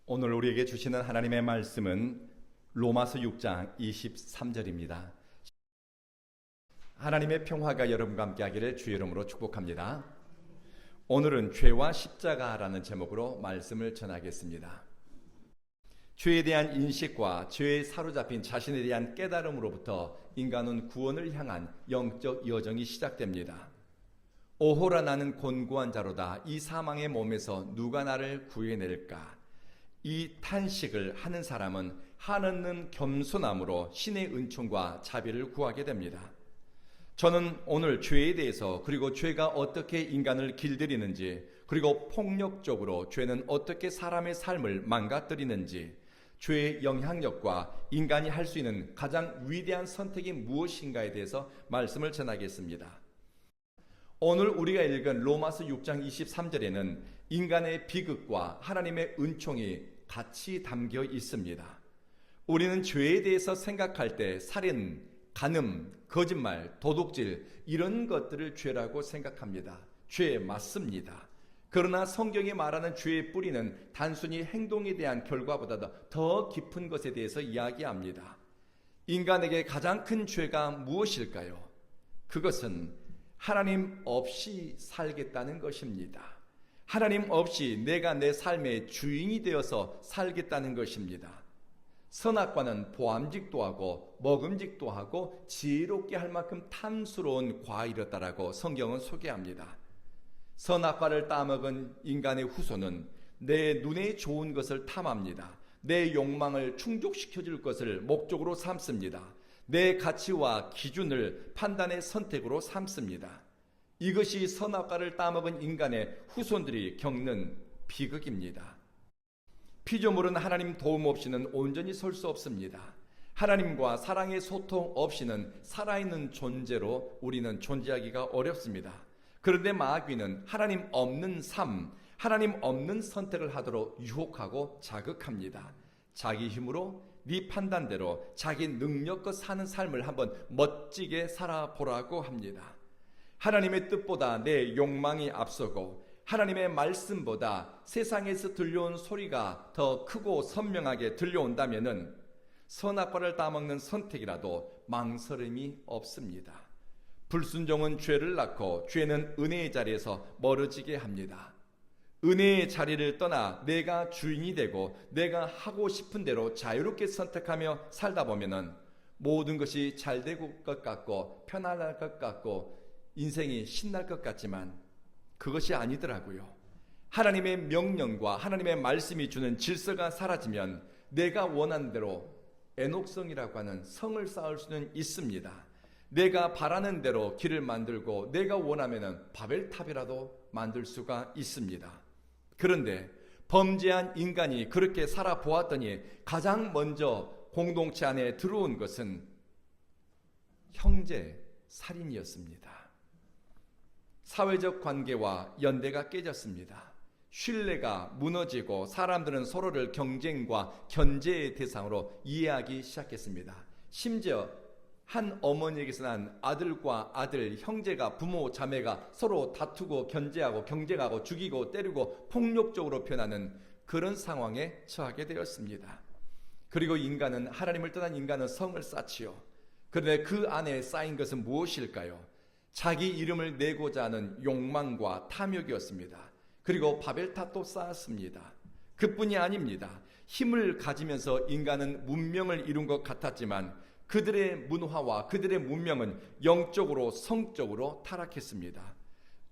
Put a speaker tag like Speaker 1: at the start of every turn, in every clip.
Speaker 1: 오늘 우리에게 주시는 하나님의 말씀은 로마서 6장 23절입니다. 하나님의 평화가 여러분과 함께 하기를 주의 이름으로 축복합니다. 오늘은 죄와 십자가라는 제목으로 말씀을 전하겠습니다. 죄에 대한 인식과 죄에 사로잡힌 자신에 대한 깨달음으로부터 인간은 구원을 향한 영적 여정이 시작됩니다. 오호라 나는 곤고한 자로다. 이 사망의 몸에서 누가 나를 구해낼까? 이 탄식을 하는 사람은 한없는 겸손함으로 신의 은총과 자비를 구하게 됩니다. 저는 오늘 죄에 대해서, 그리고 죄가 어떻게 인간을 길들이는지, 그리고 폭력적으로 죄는 어떻게 사람의 삶을 망가뜨리는지, 죄의 영향력과 인간이 할 수 있는 가장 위대한 선택이 무엇인가에 대해서 말씀을 전하겠습니다. 오늘 우리가 읽은 로마서 6장 23절에는 인간의 비극과 하나님의 은총이 같이 담겨 있습니다. 우리는 죄에 대해서 생각할 때 살인, 간음, 거짓말, 도둑질 이런 것들을 죄라고 생각합니다. 죄에 맞습니다. 그러나 성경이 말하는 죄의 뿌리는 단순히 행동에 대한 결과보다 더 깊은 것에 대해서 이야기합니다. 인간에게 가장 큰 죄가 무엇일까요? 그것은 하나님 없이 살겠다는 것입니다. 하나님 없이 내가 내 삶의 주인이 되어서 살겠다는 것입니다. 선악과는 보암직도 하고 먹음직도 하고 지혜롭게 할 만큼 탐스러운 과일이었다라고 성경은 소개합니다. 선악과를 따먹은 인간의 후손은 내 눈에 좋은 것을 탐합니다. 내 욕망을 충족시켜줄 것을 목적으로 삼습니다. 내 가치와 기준을 판단의 선택으로 삼습니다. 이것이 선악과를 따먹은 인간의 후손들이 겪는 비극입니다. 피조물은 하나님 도움 없이는 온전히 설 수 없습니다. 하나님과 사랑의 소통 없이는 살아있는 존재로 우리는 존재하기가 어렵습니다. 그런데 마귀는 하나님 없는 삶, 하나님 없는 선택을 하도록 유혹하고 자극합니다. 자기 힘으로, 네 판단대로 자기 능력껏 사는 삶을 한번 멋지게 살아보라고 합니다. 하나님의 뜻보다 내 욕망이 앞서고 하나님의 말씀보다 세상에서 들려온 소리가 더 크고 선명하게 들려온다면은 선악과를 따먹는 선택이라도 망설임이 없습니다. 불순종은 죄를 낳고 죄는 은혜의 자리에서 멀어지게 합니다. 은혜의 자리를 떠나 내가 주인이 되고 내가 하고 싶은 대로 자유롭게 선택하며 살다 보면은 모든 것이 잘 될 것 같고 편안할 것 같고 인생이 신날 것 같지만 그것이 아니더라고요. 하나님의 명령과 하나님의 말씀이 주는 질서가 사라지면 내가 원하는 대로 애녹성이라고 하는 성을 쌓을 수는 있습니다. 내가 바라는 대로 길을 만들고 내가 원하면 바벨탑이라도 만들 수가 있습니다. 그런데 범죄한 인간이 그렇게 살아보았더니 가장 먼저 공동체 안에 들어온 것은 형제 살인이었습니다. 사회적 관계와 연대가 깨졌습니다. 신뢰가 무너지고 사람들은 서로를 경쟁과 견제의 대상으로 이해하기 시작했습니다. 심지어 한 어머니에게서 난 아들과 아들, 형제가, 부모, 자매가 서로 다투고 견제하고 경쟁하고 죽이고 때리고 폭력적으로 변하는 그런 상황에 처하게 되었습니다. 그리고 인간은, 하나님을 떠난 인간은 성을 쌓지요. 그런데 그 안에 쌓인 것은 무엇일까요? 자기 이름을 내고자 하는 욕망과 탐욕이었습니다. 그리고 바벨탑도 쌓았습니다. 그뿐이 아닙니다. 힘을 가지면서 인간은 문명을 이룬 것 같았지만 그들의 문화와 그들의 문명은 영적으로 성적으로 타락했습니다.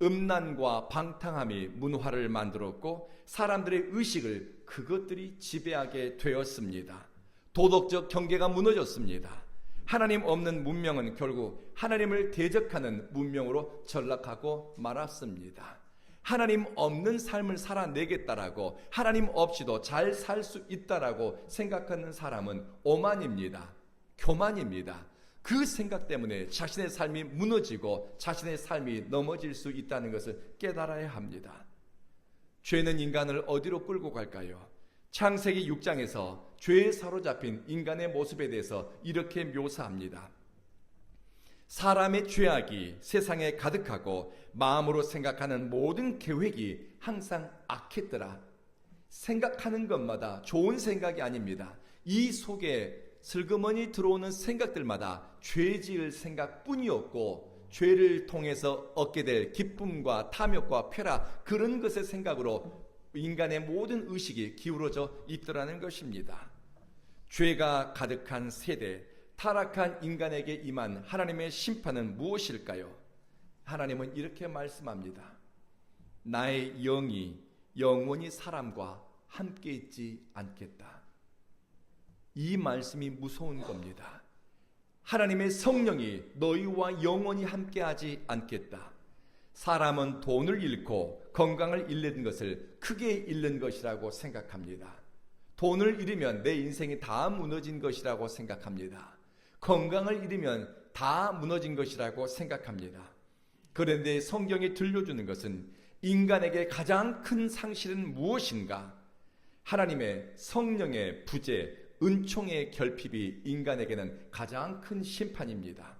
Speaker 1: 음란과 방탕함이 문화를 만들었고 사람들의 의식을 그것들이 지배하게 되었습니다. 도덕적 경계가 무너졌습니다. 하나님 없는 문명은 결국 하나님을 대적하는 문명으로 전락하고 말았습니다. 하나님 없는 삶을 살아내겠다라고, 하나님 없이도 잘 살 수 있다라고 생각하는 사람은 오만입니다. 교만입니다. 그 생각 때문에 자신의 삶이 무너지고 자신의 삶이 넘어질 수 있다는 것을 깨달아야 합니다. 죄는 인간을 어디로 끌고 갈까요? 창세기 6장에서 죄에 사로잡힌 인간의 모습에 대해서 이렇게 묘사합니다. 사람의 죄악이 세상에 가득하고 마음으로 생각하는 모든 계획이 항상 악했더라. 생각하는 것마다 좋은 생각이 아닙니다. 이 속에 슬그머니 들어오는 생각들마다 죄 지을 생각뿐이었고, 죄를 통해서 얻게 될 기쁨과 탐욕과 쾌락, 그런 것의 생각으로 인간의 모든 의식이 기울어져 있더라는 것입니다. 죄가 가득한 세대, 타락한 인간에게 임한 하나님의 심판은 무엇일까요? 하나님은 이렇게 말씀합니다. 나의 영이 영원히 사람과 함께 있지 않겠다. 이 말씀이 무서운 겁니다. 하나님의 성령이 너희와 영원히 함께하지 않겠다. 사람은 돈을 잃고 건강을 잃는 것을 크게 잃는 것이라고 생각합니다. 돈을 잃으면 내 인생이 다 무너진 것이라고 생각합니다. 건강을 잃으면 다 무너진 것이라고 생각합니다. 그런데 성경이 들려주는 것은 인간에게 가장 큰 상실은 무엇인가? 하나님의 성령의 부재, 은총의 결핍이 인간에게는 가장 큰 심판입니다.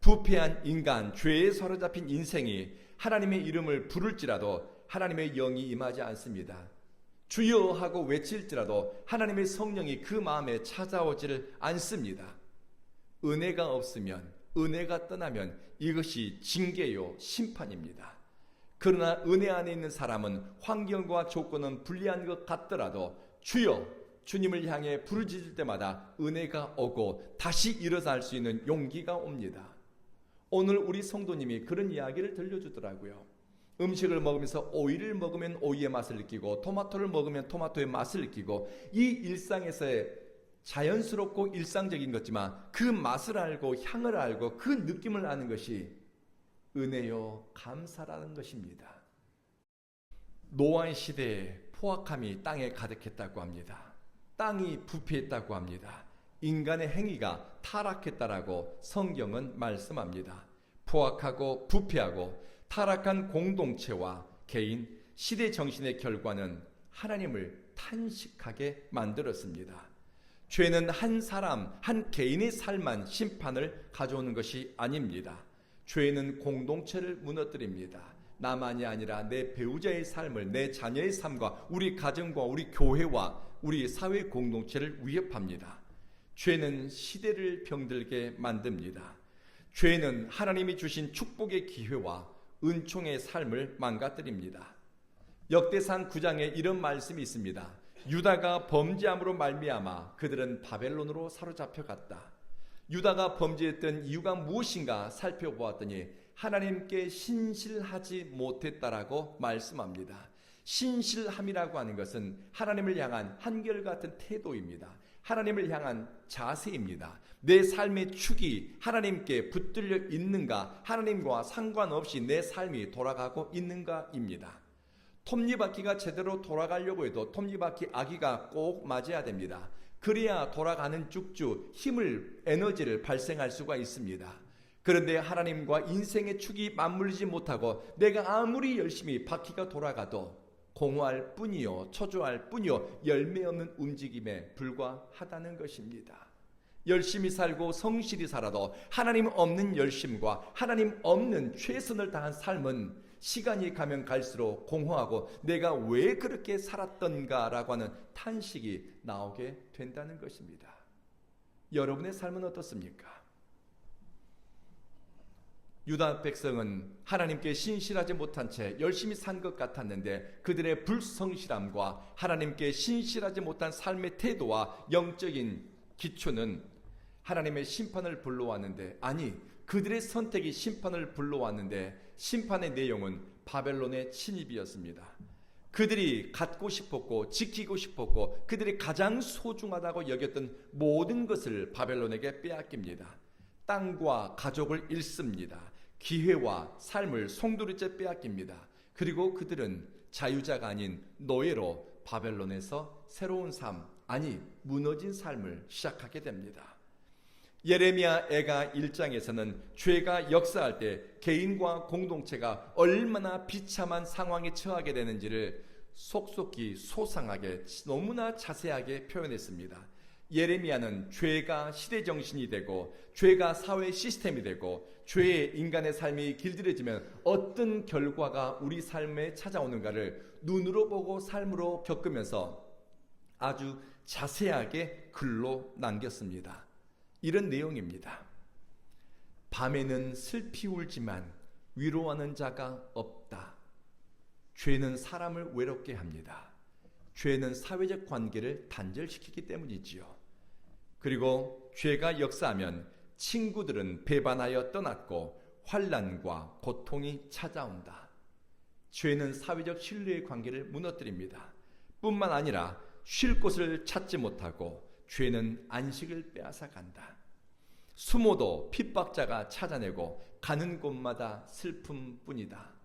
Speaker 1: 부패한 인간, 죄에 사로잡힌 인생이 하나님의 이름을 부를지라도 하나님의 영이 임하지 않습니다. 주여 하고 외칠지라도 하나님의 성령이 그 마음에 찾아오지를 않습니다. 은혜가 없으면, 은혜가 떠나면 이것이 징계요, 심판입니다. 그러나 은혜 안에 있는 사람은 환경과 조건은 불리한 것 같더라도 주여, 주님을 향해 부르짖을 때마다 은혜가 오고 다시 일어날 수 있는 용기가 옵니다. 오늘 우리 성도님이 그런 이야기를 들려주더라고요. 음식을 먹으면서 오이를 먹으면 오이의 맛을 느끼고 토마토를 먹으면 토마토의 맛을 느끼고, 이 일상에서의 자연스럽고 일상적인 것지만 그 맛을 알고 향을 알고 그 느낌을 아는 것이 은혜요, 감사라는 것입니다. 노아의 시대에 포악함이 땅에 가득했다고 합니다. 땅이 부패했다고 합니다. 인간의 행위가 타락했다라고 성경은 말씀합니다. 포악하고 부패하고 타락한 공동체와 개인, 시대 정신의 결과는 하나님을 탄식하게 만들었습니다. 죄는 한 사람, 한 개인의 삶만 심판을 가져오는 것이 아닙니다. 죄는 공동체를 무너뜨립니다. 나만이 아니라 내 배우자의 삶을, 내 자녀의 삶과 우리 가정과 우리 교회와 우리 사회 공동체를 위협합니다. 죄는 시대를 병들게 만듭니다. 죄는 하나님이 주신 축복의 기회와 은총의 삶을 망가뜨립니다. 역대상 9장에 이런 말씀이 있습니다. 유다가 범죄함으로 말미암아 그들은 바벨론으로 사로잡혀 갔다. 유다가 범죄했던 이유가 무엇인가 살펴보았더니 하나님께 신실하지 못했다라고 말씀합니다. 신실함이라고 하는 것은 하나님을 향한 한결같은 태도입니다. 하나님을 향한 자세입니다. 내 삶의 축이 하나님께 붙들려 있는가, 하나님과 상관없이 내 삶이 돌아가고 있는가입니다. 톱니바퀴가 제대로 돌아가려고 해도 톱니바퀴 아기가 꼭 맞아야 됩니다. 그래야 돌아가는 쭉쭉 힘을, 에너지를 발생할 수가 있습니다. 그런데 하나님과 인생의 축이 맞물리지 못하고 내가 아무리 열심히 바퀴가 돌아가도 공허할 뿐이요, 초조할 뿐이요, 열매 없는 움직임에 불과하다는 것입니다. 열심히 살고 성실히 살아도 하나님 없는 열심과 하나님 없는 최선을 다한 삶은 시간이 가면 갈수록 공허하고 내가 왜 그렇게 살았던가라고 하는 탄식이 나오게 된다는 것입니다. 여러분의 삶은 어떻습니까? 유다 백성은 하나님께 신실하지 못한 채 열심히 산 것 같았는데 그들의 불성실함과 하나님께 신실하지 못한 삶의 태도와 영적인 기초는 하나님의 심판을 불러왔는데, 아니, 그들의 선택이 심판을 불러왔는데 심판의 내용은 바벨론의 침입이었습니다. 그들이 갖고 싶었고 지키고 싶었고 그들이 가장 소중하다고 여겼던 모든 것을 바벨론에게 빼앗깁니다. 땅과 가족을 잃습니다. 기회와 삶을 송두리째 빼앗깁니다. 그리고 그들은 자유자가 아닌 노예로 바벨론에서 새로운 삶, 아니 무너진 삶을 시작하게 됩니다. 예레미야 애가 1장에서는 죄가 역사할 때 개인과 공동체가 얼마나 비참한 상황에 처하게 되는지를 속속히 소상하게 너무나 자세하게 표현했습니다. 예레미야는 죄가 시대 정신이 되고 죄가 사회 시스템이 되고 죄의 인간의 삶이 길들여지면 어떤 결과가 우리 삶에 찾아오는가를 눈으로 보고 삶으로 겪으면서 아주 자세하게 글로 남겼습니다. 이런 내용입니다. 밤에는 슬피 울지만 위로하는 자가 없다. 죄는 사람을 외롭게 합니다. 죄는 사회적 관계를 단절시키기 때문이지요. 그리고 죄가 역사하면 친구들은 배반하여 떠났고 환난과 고통이 찾아온다. 죄는 사회적 신뢰의 관계를 무너뜨립니다. 뿐만 아니라 쉴 곳을 찾지 못하고 죄는 안식을 빼앗아간다. 숨어도 핍박자가 찾아내고 가는 곳마다 슬픔뿐이다.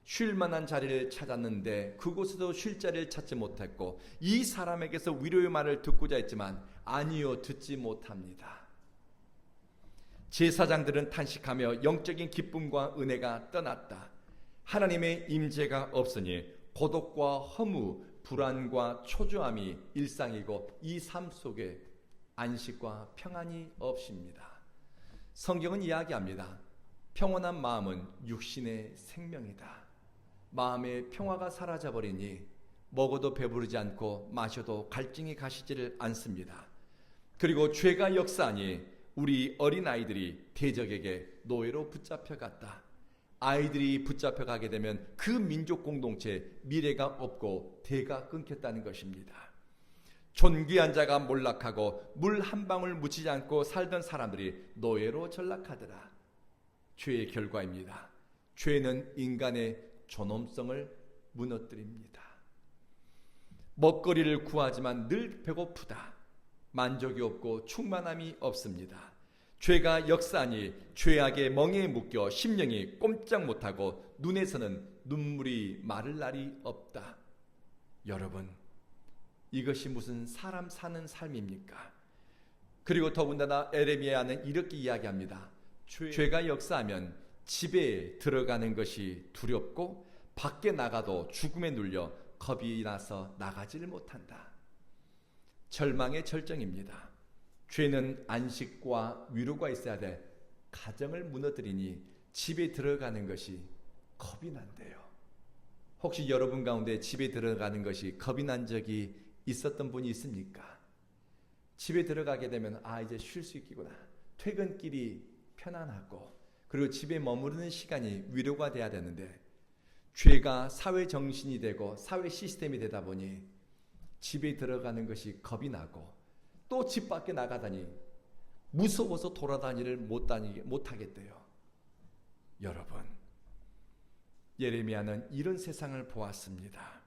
Speaker 1: 쉴 만한 자리를 찾았는데 그곳에도 쉴 자리를 찾지 못했고 이 사람에게서 위로의 말을 듣고자 했지만 아니요 듣지 못합니다. 제사장들은 탄식하며 영적인 기쁨과 은혜가 떠났다. 하나님의 임재가 없으니 고독과 허무, 불안과 초조함이 일상이고 이 삶 속에 안식과 평안이 없습니다. 성경은 이야기합니다. 평온한 마음은 육신의 생명이다. 마음의 평화가 사라져버리니 먹어도 배부르지 않고 마셔도 갈증이 가시지를 않습니다. 그리고 죄가 역사하니 우리 어린아이들이 대적에게 노예로 붙잡혀갔다. 아이들이 붙잡혀가게 되면 그 민족 공동체 미래가 없고 대가 끊겼다는 것입니다. 존귀한 자가 몰락하고 물 한 방울 묻히지 않고 살던 사람들이 노예로 전락하더라. 죄의 결과입니다. 죄는 인간의 존엄성을 무너뜨립니다. 먹거리를 구하지만 늘 배고프다. 만족이 없고 충만함이 없습니다. 죄가 역사하니 죄악의 멍에에 묶여 심령이 꼼짝 못하고 눈에서는 눈물이 마를 날이 없다. 여러분, 이것이 무슨 사람 사는 삶입니까? 그리고 더군다나 예레미야는 이렇게 이야기합니다. 죄가 역사하면 집에 들어가는 것이 두렵고 밖에 나가도 죽음에 눌려 겁이 나서 나가지를 못한다. 절망의 절정입니다. 죄는 안식과 위로가 있어야 돼 가정을 무너뜨리니 집에 들어가는 것이 겁이 난대요. 혹시 여러분 가운데 집에 들어가는 것이 겁이 난 적이 있었던 분이 있습니까? 집에 들어가게 되면 이제 쉴 수 있겠구나. 퇴근길이 편안하고 그리고 집에 머무르는 시간이 위로가 돼야 되는데 죄가 사회 정신이 되고 사회 시스템이 되다 보니 집에 들어가는 것이 겁이 나고 또 집 밖에 나가다니 무서워서 돌아다니를 못하겠대요. 여러분, 예레미야는 이런 세상을 보았습니다.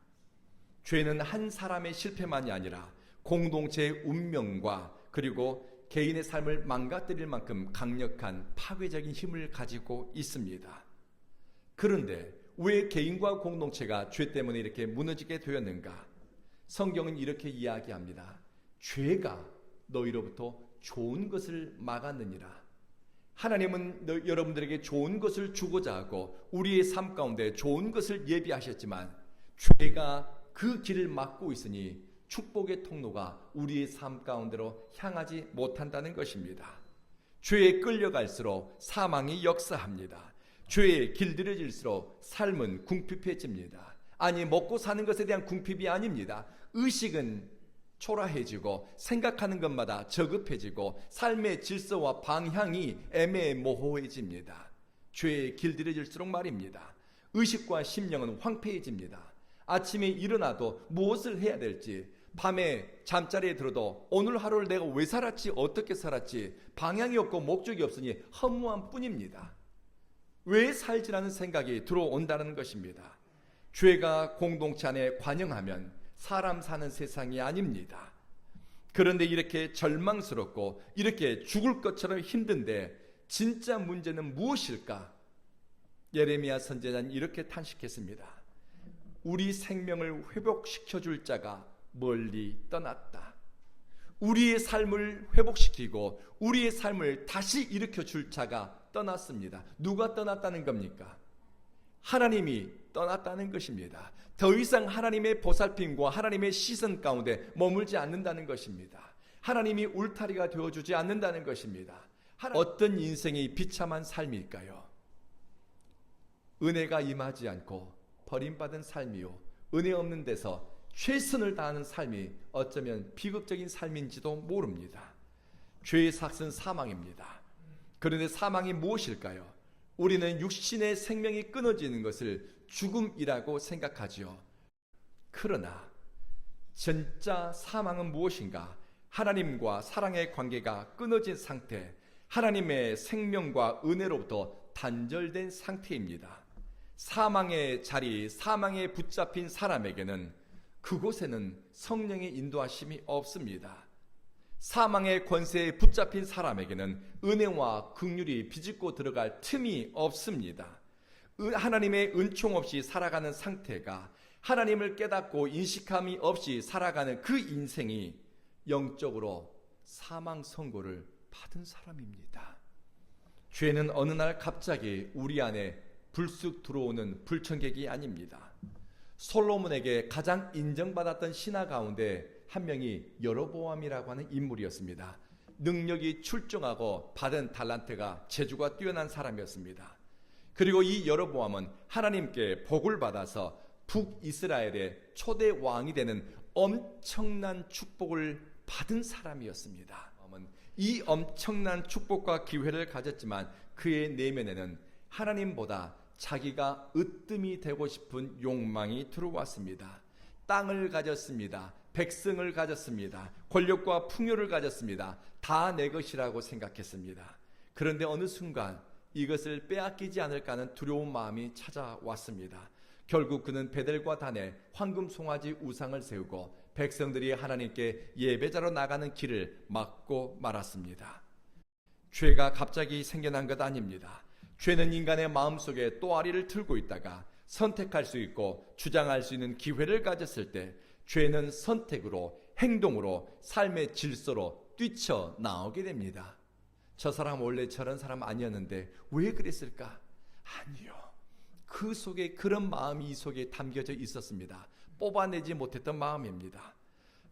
Speaker 1: 죄는 한 사람의 실패만이 아니라 공동체의 운명과 그리고 개인의 삶을 망가뜨릴 만큼 강력한 파괴적인 힘을 가지고 있습니다. 그런데 왜 개인과 공동체가 죄 때문에 이렇게 무너지게 되었는가? 성경은 이렇게 이야기합니다. 죄가 너희로부터 좋은 것을 막았느니라. 하나님은 여러분들에게 좋은 것을 주고자 하고 우리의 삶 가운데 좋은 것을 예비하셨지만 죄가 그 길을 막고 있으니 축복의 통로가 우리의 삶 가운데로 향하지 못한다는 것입니다. 죄에 끌려갈수록 사망이 역사합니다. 죄에 길들여질수록 삶은 궁핍해집니다. 아니, 먹고 사는 것에 대한 궁핍이 아닙니다. 의식은 초라해지고 생각하는 것마다 저급해지고 삶의 질서와 방향이 애매모호해집니다. 죄에 길들여질수록 말입니다. 의식과 심령은 황폐해집니다. 아침에 일어나도 무엇을 해야 될지, 밤에 잠자리에 들어도 오늘 하루를 내가 왜 살았지, 어떻게 살았지, 방향이 없고 목적이 없으니 허무한 뿐입니다. 왜 살지라는 생각이 들어온다는 것입니다. 죄가 공동체 안에 관영하면 사람 사는 세상이 아닙니다. 그런데 이렇게 절망스럽고 이렇게 죽을 것처럼 힘든데 진짜 문제는 무엇일까? 예레미야 선지자는 이렇게 탄식했습니다. 우리 생명을 회복시켜줄 자가 멀리 떠났다. 우리의 삶을 회복시키고 우리의 삶을 다시 일으켜줄 자가 떠났습니다. 누가 떠났다는 겁니까? 하나님이 떠났다는 것입니다. 더 이상 하나님의 보살핌과 하나님의 시선 가운데 머물지 않는다는 것입니다. 하나님이 울타리가 되어주지 않는다는 것입니다. 어떤 인생이 비참한 삶일까요? 은혜가 임하지 않고 버림받은 삶이요, 은혜 없는 데서 최선을 다하는 삶이 어쩌면 비극적인 삶인지도 모릅니다. 죄의 삭은 사망입니다. 그런데 사망이 무엇일까요? 우리는 육신의 생명이 끊어지는 것을 죽음이라고 생각하지요. 그러나 진짜 사망은 무엇인가? 하나님과 사랑의 관계가 끊어진 상태, 하나님의 생명과 은혜로부터 단절된 상태입니다. 사망의 자리, 사망에 붙잡힌 사람에게는 그곳에는 성령의 인도하심이 없습니다. 사망의 권세에 붙잡힌 사람에게는 은혜와 긍휼이 비집고 들어갈 틈이 없습니다. 하나님의 은총 없이 살아가는 상태가, 하나님을 깨닫고 인식함이 없이 살아가는 그 인생이 영적으로 사망 선고를 받은 사람입니다. 죄는 어느 날 갑자기 우리 안에 불쑥 들어오는 불청객이 아닙니다. 솔로몬에게 가장 인정받았던 신하 가운데 한 명이 여로보암이라고 하는 인물이었습니다. 능력이 출중하고 받은 달란트가 재주가 뛰어난 사람이었습니다. 그리고 이 여로보암은 하나님께 복을 받아서 북이스라엘의 초대 왕이 되는 엄청난 축복을 받은 사람이었습니다. 이 엄청난 축복과 기회를 가졌지만 그의 내면에는 하나님보다 자기가 으뜸이 되고 싶은 욕망이 들어왔습니다. 땅을 가졌습니다. 백성을 가졌습니다. 권력과 풍요를 가졌습니다. 다 내 것이라고 생각했습니다. 그런데 어느 순간 이것을 빼앗기지 않을까 하는 두려운 마음이 찾아왔습니다. 결국 그는 베델과 단에 황금 송아지 우상을 세우고 백성들이 하나님께 예배자로 나가는 길을 막고 말았습니다. 죄가 갑자기 생겨난 것 아닙니다. 죄는 인간의 마음속에 또아리를 틀고 있다가 선택할 수 있고 주장할 수 있는 기회를 가졌을 때 죄는 선택으로, 행동으로, 삶의 질서로 뛰쳐나오게 됩니다. 저 사람 원래 저런 사람 아니었는데 왜 그랬을까? 아니요. 그 속에 그런 마음이 이 속에 담겨져 있었습니다. 뽑아내지 못했던 마음입니다.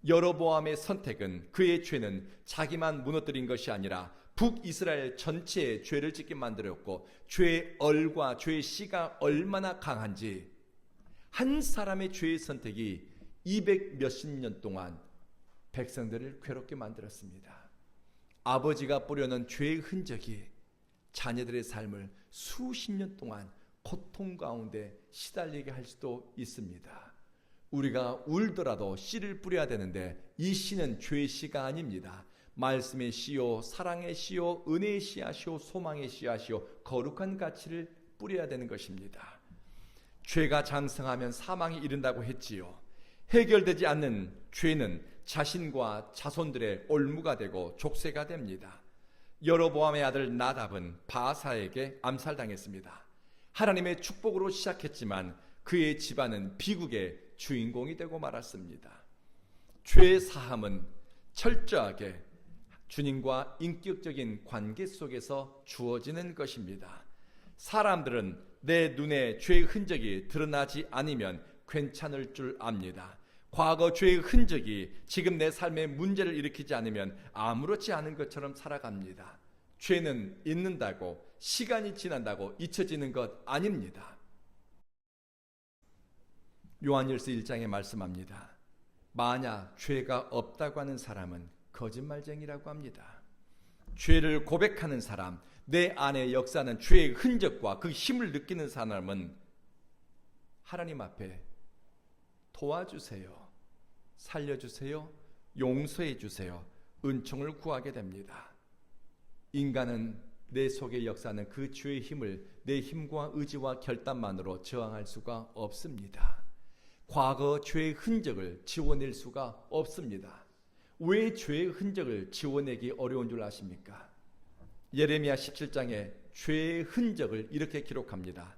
Speaker 1: 여로보암의 선택은, 그의 죄는 자기만 무너뜨린 것이 아니라 북이스라엘 전체에 죄를 짓게 만들었고, 죄의 얼과 죄의 씨가 얼마나 강한지 한 사람의 죄의 선택이 200 몇십 년 동안 백성들을 괴롭게 만들었습니다. 아버지가 뿌려놓은 죄의 흔적이 자녀들의 삶을 수십 년 동안 고통 가운데 시달리게 할 수도 있습니다. 우리가 울더라도 씨를 뿌려야 되는데 이 씨는 죄의 씨가 아닙니다. 말씀의 씨요, 사랑의 씨요, 은혜의 씨앗이요, 소망의 씨앗이요, 거룩한 가치를 뿌려야 되는 것입니다. 죄가 장성하면 사망이 이른다고 했지요. 해결되지 않는 죄는 자신과 자손들의 올무가 되고 족쇄가 됩니다. 여로보암의 아들 나답은 바사에게 암살당했습니다. 하나님의 축복으로 시작했지만 그의 집안은 비극의 주인공이 되고 말았습니다. 죄의 사함은 철저하게 주님과 인격적인 관계 속에서 주어지는 것입니다. 사람들은 내 눈에 죄의 흔적이 드러나지 않으면 괜찮을 줄 압니다. 과거 죄의 흔적이 지금 내 삶에 문제를 일으키지 않으면 아무렇지 않은 것처럼 살아갑니다. 죄는 있는다고, 시간이 지난다고 잊혀지는 것 아닙니다. 요한일서 1장에 말씀합니다. 만약 죄가 없다고 하는 사람은 거짓말쟁이라고 합니다. 죄를 고백하는 사람, 내 안에 역사하는 죄의 흔적과 그 힘을 느끼는 사람은 하나님 앞에 도와주세요, 살려주세요, 용서해 주세요, 은총을 구하게 됩니다. 인간은 내 속에 역사하는 그 죄의 힘을 내 힘과 의지와 결단만으로 저항할 수가 없습니다. 과거 죄의 흔적을 지워낼 수가 없습니다. 왜 죄의 흔적을 지워내기 어려운 줄 아십니까? 예레미야 17장에 죄의 흔적을 이렇게 기록합니다.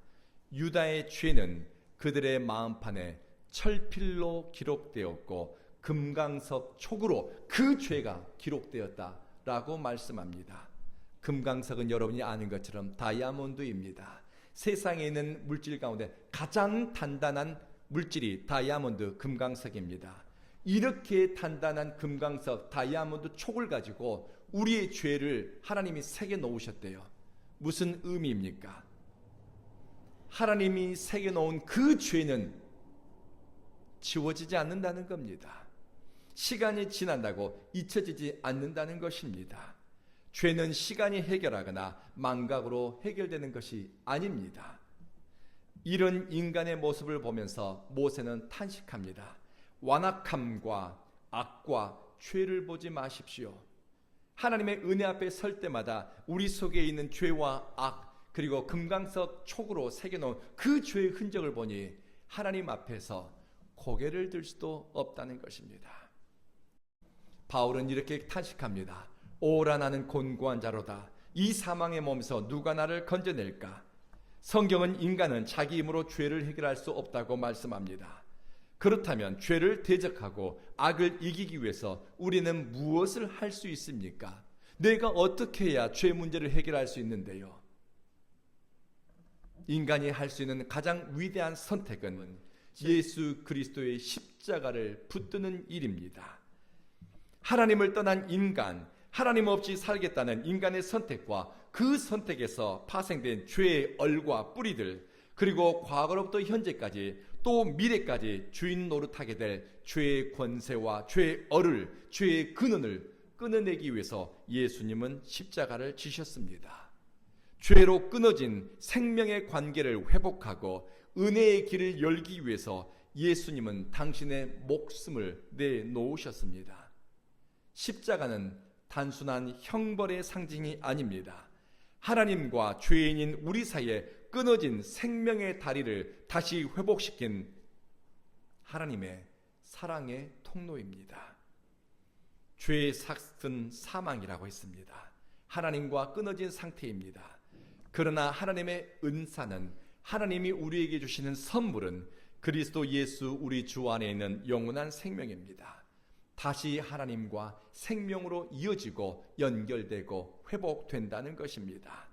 Speaker 1: 유다의 죄는 그들의 마음판에 철필로 기록되었고 금강석 촉으로 그 죄가 기록되었다라고 말씀합니다. 금강석은 여러분이 아는 것처럼 다이아몬드입니다. 세상에 있는 물질 가운데 가장 단단한 물질이 다이아몬드, 금강석입니다. 이렇게 단단한 금강석 다이아몬드 촉을 가지고 우리의 죄를 하나님이 새겨 놓으셨대요. 무슨 의미입니까? 하나님이 새겨 놓은 그 죄는 지워지지 않는다는 겁니다. 시간이 지난다고 잊혀지지 않는다는 것입니다. 죄는 시간이 해결하거나 망각으로 해결되는 것이 아닙니다. 이런 인간의 모습을 보면서 모세는 탄식합니다. 완악함과 악과 죄를 보지 마십시오. 하나님의 은혜 앞에 설 때마다 우리 속에 있는 죄와 악, 그리고 금강석 촉으로 새겨놓은 그 죄의 흔적을 보니 하나님 앞에서 고개를 들 수도 없다는 것입니다. 바울은 이렇게 탄식합니다. 오라 나는 곤고한 자로다. 이 사망의 몸에서 누가 나를 건져낼까? 성경은 인간은 자기 힘으로 죄를 해결할 수 없다고 말씀합니다. 그렇다면 죄를 대적하고 악을 이기기 위해서 우리는 무엇을 할 수 있습니까? 내가 어떻게 해야 죄 문제를 해결할 수 있는데요? 인간이 할 수 있는 가장 위대한 선택은 예수 그리스도의 십자가를 붙드는 일입니다. 하나님을 떠난 인간, 하나님 없이 살겠다는 인간의 선택과 그 선택에서 파생된 죄의 얼과 뿌리들, 그리고 과거로부터 현재까지 또 미래까지 주인 노릇하게 될 죄의 권세와 죄의 얼을, 죄의 근원을 끊어내기 위해서 예수님은 십자가를 지셨습니다. 죄로 끊어진 생명의 관계를 회복하고 은혜의 길을 열기 위해서 예수님은 당신의 목숨을 내놓으셨습니다. 십자가는 단순한 형벌의 상징이 아닙니다. 하나님과 죄인인 우리 사이에 끊어진 생명의 다리를 다시 회복시킨 하나님의 사랑의 통로입니다. 죄의 삭은 사망이라고 했습니다. 하나님과 끊어진 상태입니다. 그러나 하나님의 은사는, 하나님이 우리에게 주시는 선물은 그리스도 예수 우리 주 안에 있는 영원한 생명입니다. 다시 하나님과 생명으로 이어지고 연결되고 회복된다는 것입니다.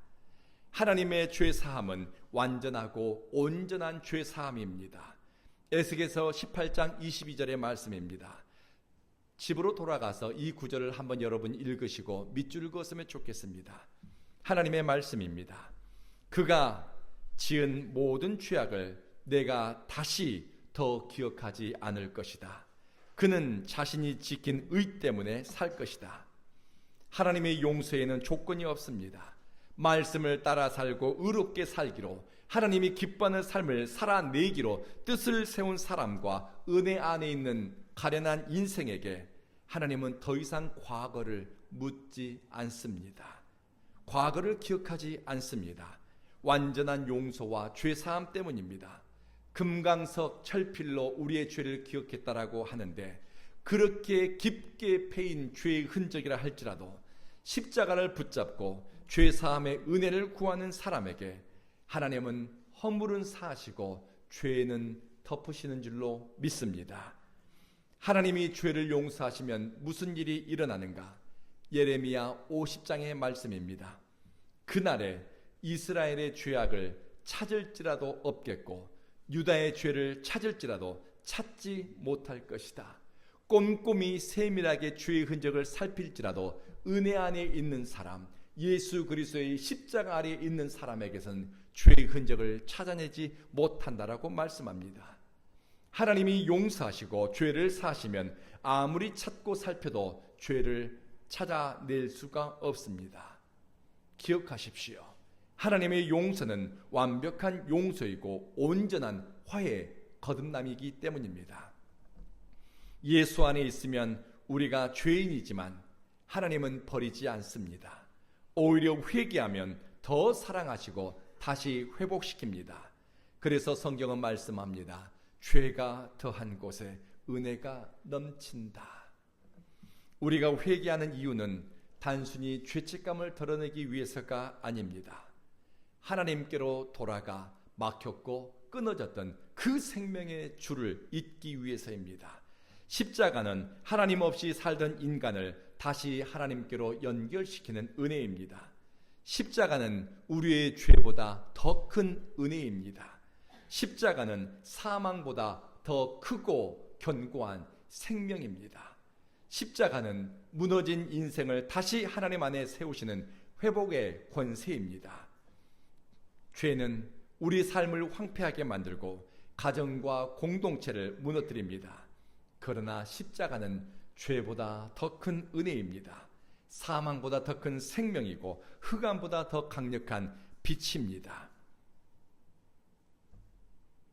Speaker 1: 하나님의 죄사함은 완전하고 온전한 죄사함입니다. 에스겔서 18장 22절의 말씀입니다. 집으로 돌아가서 이 구절을 한번 여러분 읽으시고 밑줄을 그었으면 좋겠습니다. 하나님의 말씀입니다. 그가 지은 모든 죄악을 내가 다시 더 기억하지 않을 것이다. 그는 자신이 지킨 의 때문에 살 것이다. 하나님의 용서에는 조건이 없습니다. 말씀을 따라 살고 의롭게 살기로, 하나님이 기뻐하는 삶을 살아내기로 뜻을 세운 사람과 은혜 안에 있는 가련한 인생에게 하나님은 더 이상 과거를 묻지 않습니다. 과거를 기억하지 않습니다. 완전한 용서와 죄사함 때문입니다. 금강석 철필로 우리의 죄를 기억했다라고 하는데, 그렇게 깊게 패인 죄의 흔적이라 할지라도 십자가를 붙잡고 죄사함의 은혜를 구하는 사람에게 하나님은 허물은 사하시고 죄는 덮으시는 줄로 믿습니다. 하나님이 죄를 용서하시면 무슨 일이 일어나는가? 예레미야 50장의 말씀입니다. 그날에 이스라엘의 죄악을 찾을지라도 없겠고 유다의 죄를 찾을지라도 찾지 못할 것이다. 꼼꼼히 세밀하게 죄의 흔적을 살필지라도 은혜 안에 있는 사람, 예수 그리스도의 십자가 아래에 있는 사람에게선 죄의 흔적을 찾아내지 못한다라고 말씀합니다. 하나님이 용서하시고 죄를 사하시면 아무리 찾고 살펴도 죄를 찾아낼 수가 없습니다. 기억하십시오. 하나님의 용서는 완벽한 용서이고 온전한 화해의 거듭남이기 때문입니다. 예수 안에 있으면 우리가 죄인이지만 하나님은 버리지 않습니다. 오히려 회개하면 더 사랑하시고 다시 회복시킵니다. 그래서 성경은 말씀합니다. 죄가 더한 곳에 은혜가 넘친다. 우리가 회개하는 이유는 단순히 죄책감을 덜어내기 위해서가 아닙니다. 하나님께로 돌아가 막혔고 끊어졌던 그 생명의 줄을 잇기 위해서입니다. 십자가는 하나님 없이 살던 인간을 다시 하나님께로 연결시키는 은혜입니다. 십자가는 우리의 죄보다 더 큰 은혜입니다. 십자가는 사망보다 더 크고 견고한 생명입니다. 십자가는 무너진 인생을 다시 하나님 안에 세우시는 회복의 권세입니다. 죄는 우리 삶을 황폐하게 만들고 가정과 공동체를 무너뜨립니다. 그러나 십자가는 죄보다 더 큰 은혜입니다. 사망보다 더 큰 생명이고 흑암보다 더 강력한 빛입니다.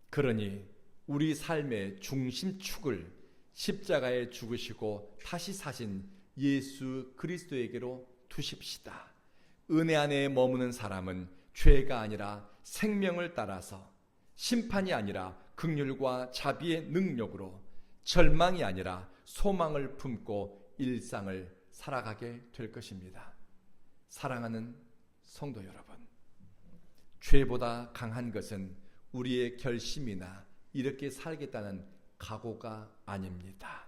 Speaker 1: 그러니 우리 삶의 중심축을 십자가에 죽으시고 다시 사신 예수 그리스도에게로 두십시다. 은혜 안에 머무는 사람은 죄가 아니라 생명을 따라서, 심판이 아니라 긍휼과 자비의 능력으로, 절망이 아니라 소망을 품고 일상을 살아가게 될 것입니다. 사랑하는 성도 여러분, 죄보다 강한 것은 우리의 결심이나 이렇게 살겠다는 각오가 아닙니다.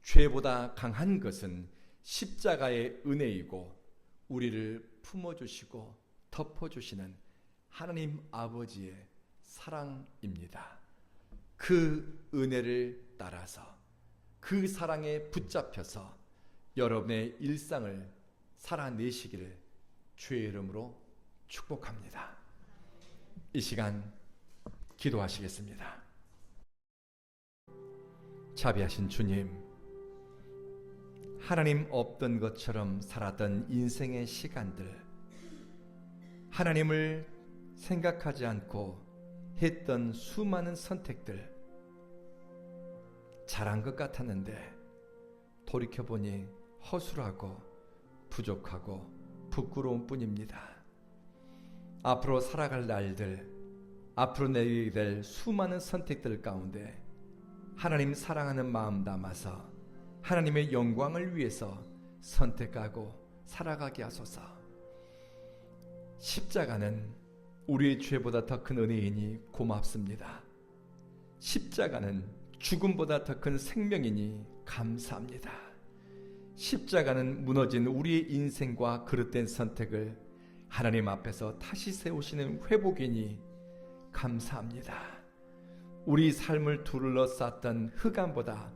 Speaker 1: 죄보다 강한 것은 십자가의 은혜이고 우리를 품어주시고 덮어주시는 하나님 아버지의 사랑입니다. 그 은혜를 따라서, 그 사랑에 붙잡혀서 여러분의 일상을 살아내시기를 주의 이름으로 축복합니다. 이 시간 기도하시겠습니다. 자비하신 주님, 하나님 없던 것처럼 살았던 인생의 시간들, 하나님을 생각하지 않고 했던 수많은 선택들, 잘한 것 같았는데 돌이켜보니 허술하고 부족하고 부끄러운 뿐입니다. 앞으로 살아갈 날들, 앞으로 내리게 될 수많은 선택들 가운데 하나님 사랑하는 마음 담아서 하나님의 영광을 위해서 선택하고 살아가게 하소서. 십자가는 우리의 죄보다 더 큰 은혜이니 고맙습니다. 십자가는 죽음보다 더 큰 생명이니 감사합니다. 십자가는 무너진 우리의 인생과 그릇된 선택을 하나님 앞에서 다시 세우시는 회복이니 감사합니다. 우리 삶을 둘러쌌던 흑암보다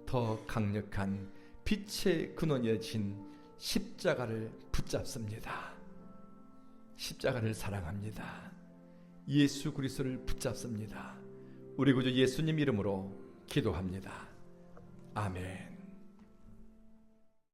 Speaker 1: 더 강력한 빛의 근원이어진 십자가를 붙잡습니다. 십자가를 사랑합니다. 예수 그리스도를 붙잡습니다. 우리 구주 예수님 이름으로 기도합니다. 아멘.